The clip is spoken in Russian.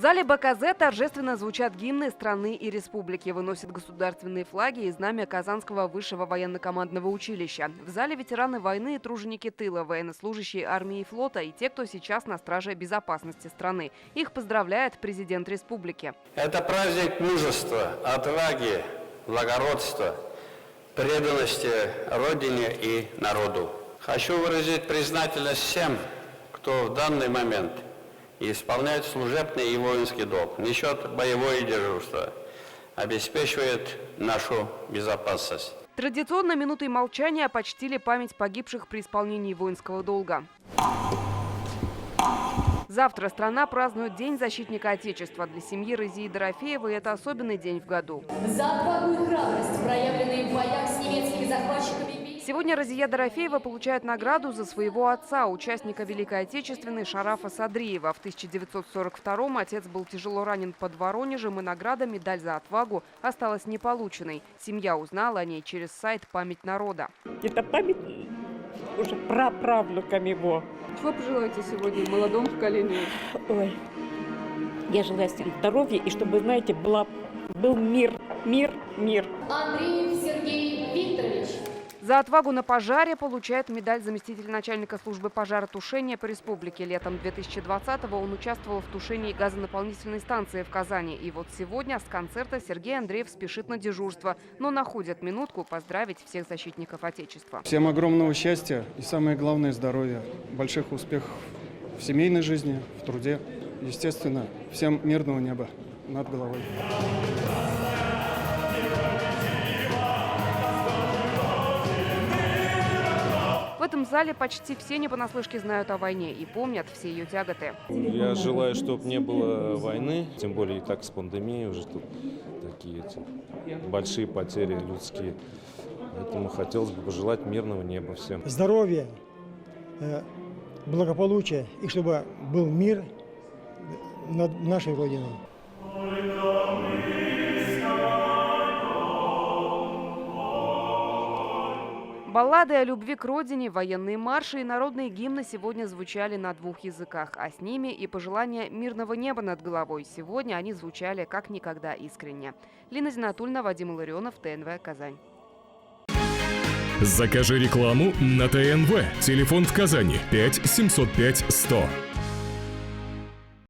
В зале БКЗ торжественно звучат гимны страны и республики, выносят государственные флаги и знамя Казанского высшего военно-командного училища. В зале ветераны войны и труженики тыла, военнослужащие армии и флота и те, кто сейчас на страже безопасности страны. Их поздравляет президент республики. Это праздник мужества, отваги, благородства, преданности Родине и народу. Хочу выразить признательность всем, кто в данный момент исполняет служебный и воинский долг, несет боевое дежурство, обеспечивает нашу безопасность. Традиционно минутой молчания почтили память погибших при исполнении воинского долга. Завтра страна празднует День защитника Отечества. Для семьи Розии Дорофеевой это особенный день в году. За отвагу и храбрость, проявленные в боях с немецкими захватчиками. Сегодня Розия Дорофеева получает награду за своего отца, участника Великой Отечественной Шарафа Садриева. В 1942-м отец был тяжело ранен под Воронежем, и награда «Медаль за отвагу» осталась неполученной. Семья узнала о ней через сайт «Память народа». Это память уже праправнукам его. Чего пожелаете сегодня молодому поколению? Ой, я желаю всем здоровья и чтобы, знаете, был мир. Андреев Сергей Викторович. За отвагу на пожаре получает медаль заместитель начальника службы пожаротушения по республике. Летом 2020-го он участвовал в тушении газонаполнительной станции в Казани. И вот сегодня с концерта Сергей Андреев спешит на дежурство, но находит минутку поздравить всех защитников Отечества. Всем огромного счастья и самое главное здоровья, больших успехов в семейной жизни, в труде. Естественно, всем мирного неба над головой. В этом зале почти все не понаслышке знают о войне и помнят все ее тяготы. Я желаю, чтобы не было войны, тем более и так с пандемией уже тут такие большие потери людские. Поэтому хотелось бы пожелать мирного неба всем. Здоровья, благополучия и чтобы был мир над нашей Родиной. Баллады о любви к родине, военные марши и народные гимны сегодня звучали на двух языках, а с ними и пожелания мирного неба над головой. Сегодня они звучали как никогда искренне. Лина Зинатульна, Вадим Ларионов, ТНВ, Казань. Закажи рекламу на ТНВ. Телефон в Казани 5 705 100.